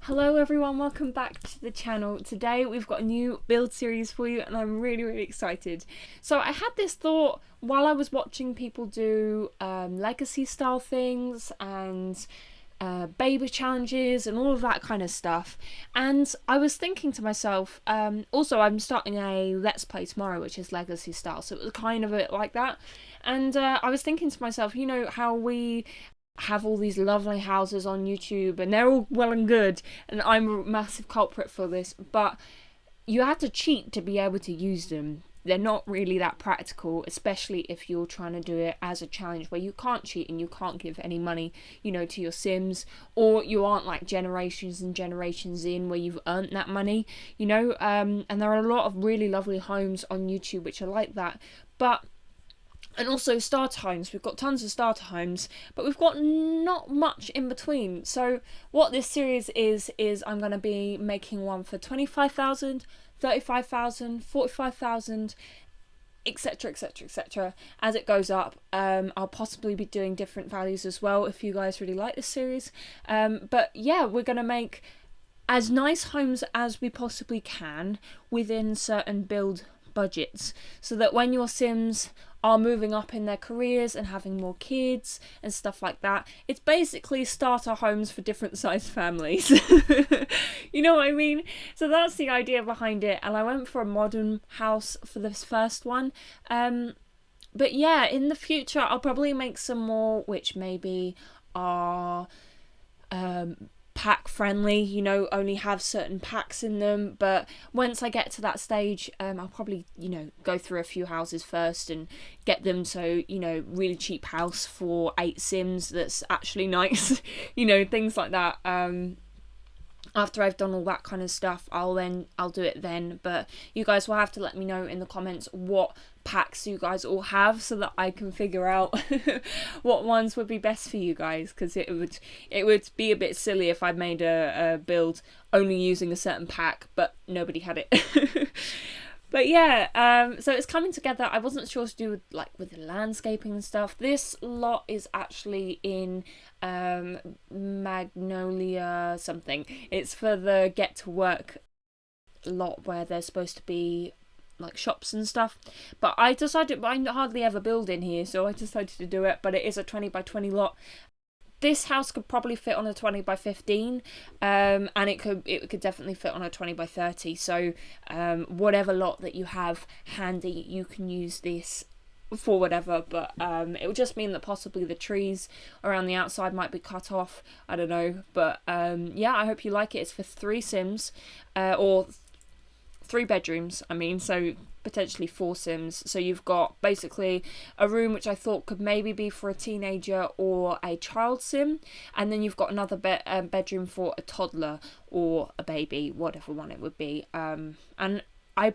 Hello everyone, welcome back to the channel. Today we've got a new build series for you and I'm really excited. So I had this thought while I was watching people do legacy style things and baby challenges and all of that kind of stuff, and I was thinking to myself, also I'm starting a let's play tomorrow which is legacy style, so it was kind of a bit like that, and I was thinking to myself, you know how we have all these lovely houses on YouTube and they're all well and good, and I'm a massive culprit for this, but you have to cheat to be able to use them. They're not really that practical, especially if you're trying to do it as a challenge where you can't cheat and you can't give any money, to your Sims, or you aren't like generations and generations in where you've earned that money, and there are a lot of really lovely homes on YouTube which are like that, and also starter homes. We've got tons of starter homes, but we've got not much in between. So what this series is I'm going to be making one for 25,000, 35,000, 45,000, etc, etc, etc as it goes up. I'll possibly be doing different values as well if you guys really like this series. But yeah, we're going to make as nice homes as we possibly can within certain build budgets, so that when your Sims are moving up in their careers and having more kids and stuff like that, it's basically starter homes for different sized families. You know what I mean? So that's the idea behind it, and I went for a modern house for this first one. But yeah, in the future I'll probably make some more which maybe are pack friendly, only have certain packs in them. But once I get to that stage, I'll probably go through a few houses first and get them to really cheap house for 8 Sims that's actually nice. Things like that. After I've done all that kind of stuff, I'll do it then. But you guys will have to let me know in the comments what packs you guys all have, so that I can figure out what ones would be best for you guys, because it would be a bit silly if I made a build only using a certain pack but nobody had it. But yeah, so it's coming together. I wasn't sure to do with the landscaping and stuff. This lot is actually in Magnolia something. It's for the Get to Work lot where there's supposed to be like shops and stuff. But I decided, I hardly ever build in here, so I decided to do it. But it is a 20 by 20 lot. This house could probably fit on a 20 by 15, and it could definitely fit on a 20 by 30. So whatever lot that you have handy, you can use this for whatever. But it would just mean that possibly the trees around the outside might be cut off. I don't know. But yeah, I hope you like it. It's for 3 Sims, or 3 bedrooms, so potentially 4 Sims. So you've got basically a room which I thought could maybe be for a teenager or a child Sim, and then you've got another bedroom for a toddler or a baby, whatever one it would be. And I'm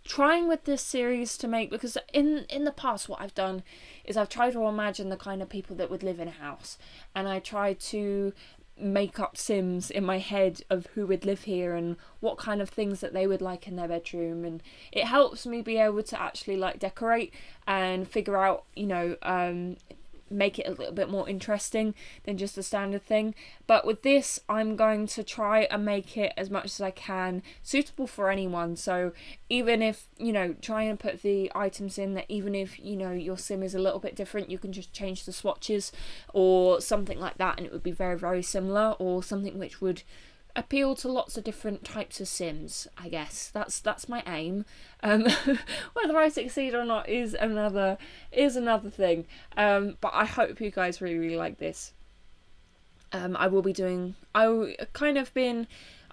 trying with this series to make, because in the past what I've done is I've tried to imagine the kind of people that would live in a house, and I tried to make up Sims in my head of who would live here and what kind of things that they would like in their bedroom, and it helps me be able to actually decorate and figure out make it a little bit more interesting than just a standard thing. But with this, I'm going to try and make it as much as I can suitable for anyone. So even if try and put the items in that even if your Sim is a little bit different, you can just change the swatches or something like that, and it would be very similar, or something which would appeal to lots of different types of Sims. I guess that's my aim. Whether I succeed or not is another thing. But I hope you guys really like this.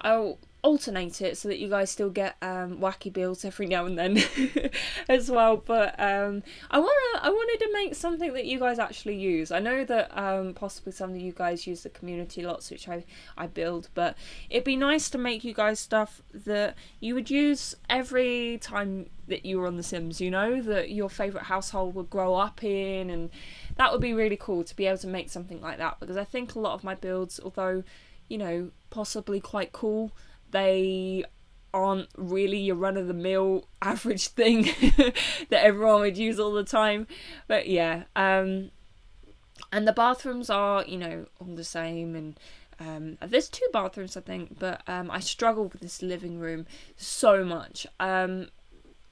I'll alternate it so that you guys still get wacky builds every now and then as well. But I wanted to make something that you guys actually use. I know that possibly some of you guys use the community lots which I build, but it'd be nice to make you guys stuff that you would use every time that you were on The Sims, that your favourite household would grow up in, and that would be really cool to be able to make something like that, because I think a lot of my builds, although possibly quite cool, they aren't really your run-of-the-mill average thing that everyone would use all the time. But yeah, and the bathrooms are all the same, and There's 2 bathrooms, I think, but I struggled with this living room so much.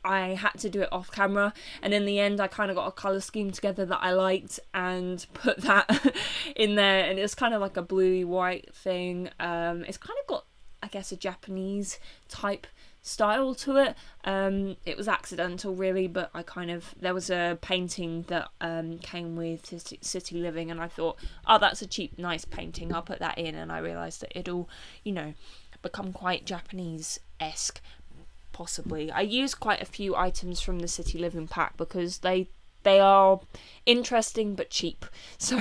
I had to do it off camera, and in the end I kind of got a colour scheme together that I liked and put that in there, and it's kind of like a bluey white thing. It's kind of got, I guess, a Japanese type style to it. It was accidental really, but there was a painting that came with City Living, and I thought, oh, that's a cheap nice painting, I'll put that in, and I realised that it'll, become quite Japanese-esque. Possibly. I use quite a few items from the City Living pack because they are interesting but cheap, so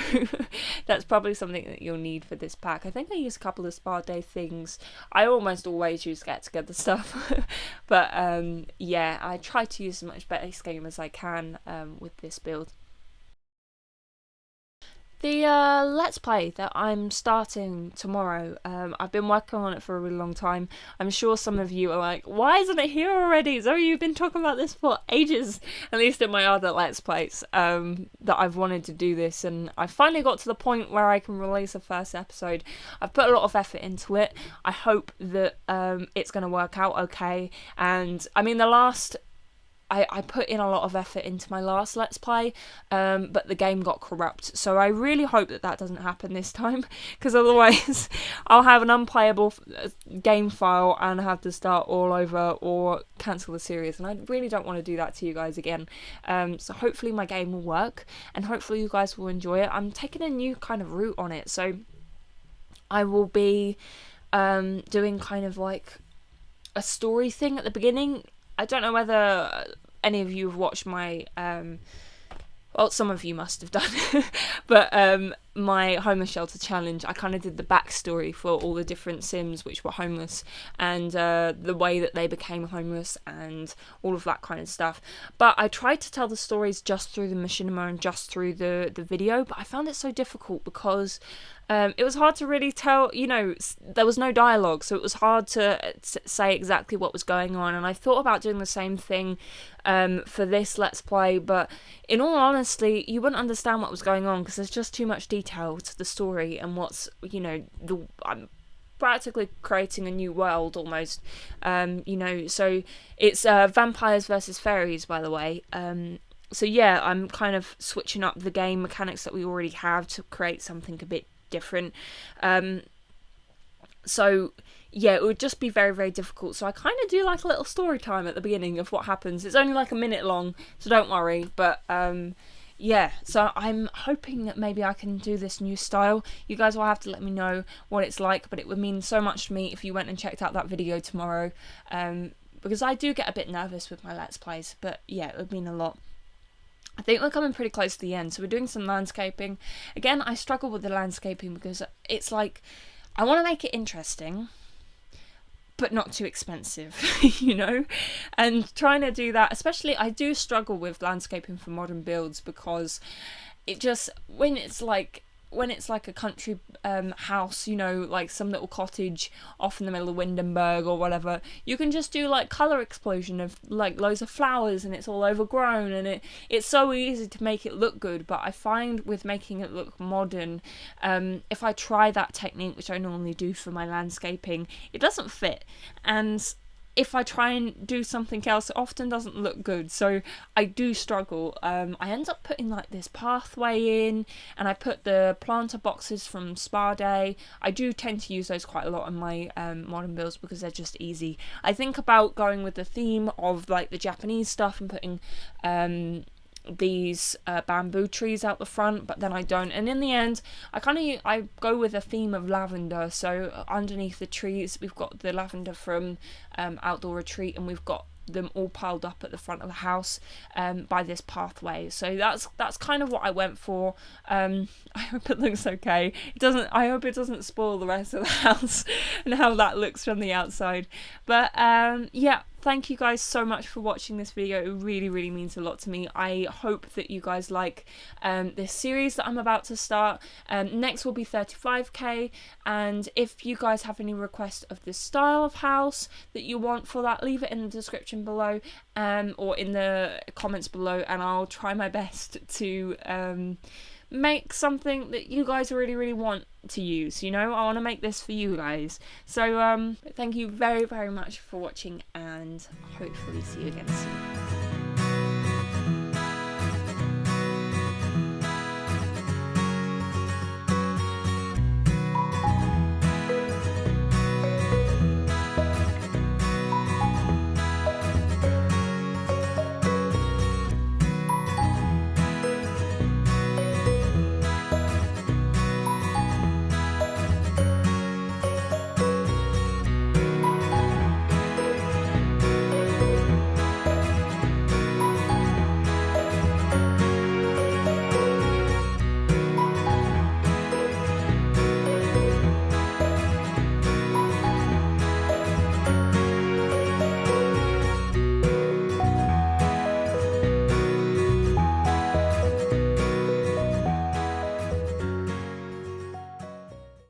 that's probably something that you'll need for this pack. I think I use a couple of spa day things. I almost always use get together stuff, but yeah, I try to use as much base game as I can with this build. The Let's Play that I'm starting tomorrow, I've been working on it for a really long time. I'm sure some of you are like, why isn't it here already? Zoe, you've been talking about this for ages, at least in my other Let's Plays, that I've wanted to do this, and I finally got to the point where I can release a first episode. I've put a lot of effort into it. I hope that it's going to work out okay, and I mean I put in a lot of effort into my last Let's Play, but the game got corrupt, so I really hope that doesn't happen this time, because otherwise I'll have an unplayable game file and have to start all over or cancel the series, and I really don't want to do that to you guys again. So hopefully my game will work, and hopefully you guys will enjoy it. I'm taking a new kind of route on it, so I will be doing kind of like a story thing at the beginning. I don't know whether any of you have watched my, well, some of you must have done, but my homeless shelter challenge. I kind of did the backstory for all the different Sims which were homeless, and the way that they became homeless and all of that kind of stuff. But I tried to tell the stories just through the machinima and just through the video, but I found it so difficult because it was hard to really tell, there was no dialogue, so it was hard to say exactly what was going on, and I thought about doing the same thing for this Let's Play, but in all honesty, you wouldn't understand what was going on because there's just too much detail to the story, and what's, I'm practically creating a new world almost, so it's vampires versus fairies, by the way. So yeah, I'm kind of switching up the game mechanics that we already have to create something a bit different. So yeah, it would just be very, very difficult. So I kind of do like a little story time at the beginning of what happens. It's only like a minute long, so don't worry. But yeah, so I'm hoping that maybe I can do this new style. You guys will have to let me know what it's like, but it would mean so much to me if you went and checked out that video tomorrow, because I do get a bit nervous with my Let's Plays, but yeah, it would mean a lot. I think we're coming pretty close to the end, so we're doing some landscaping. Again, I struggle with the landscaping because it's like, I want to make it interesting, but not too expensive, and trying to do that, especially I do struggle with landscaping for modern builds because it just, when it's like a country house, like some little cottage off in the middle of Windenburg or whatever, you can just do like colour explosion of like loads of flowers and it's all overgrown, and it's so easy to make it look good. But I find with making it look modern, if I try that technique, which I normally do for my landscaping, it doesn't fit, and if I try and do something else, it often doesn't look good, so I do struggle. I end up putting like this pathway in, and I put the planter boxes from Spa Day. I do tend to use those quite a lot in my modern builds because they're just easy. I think about going with the theme of like the Japanese stuff and putting these bamboo trees out the front, but then I don't, and in the end I go with a theme of lavender. So underneath the trees we've got the lavender from Outdoor Retreat, and we've got them all piled up at the front of the house by this pathway. So that's kind of what I went for. I hope it looks okay. I hope it doesn't spoil the rest of the house and how that looks from the outside. But yeah, thank you guys so much for watching this video. It really, really means a lot to me. I hope that you guys like this series that I'm about to start. Next will be 35k, and if you guys have any requests of this style of house that you want for that, leave it in the description below or in the comments below, and I'll try my best to make something that you guys really, really want to use, you know. I want to make this for you guys. So thank you very, very much for watching, and hopefully see you again soon.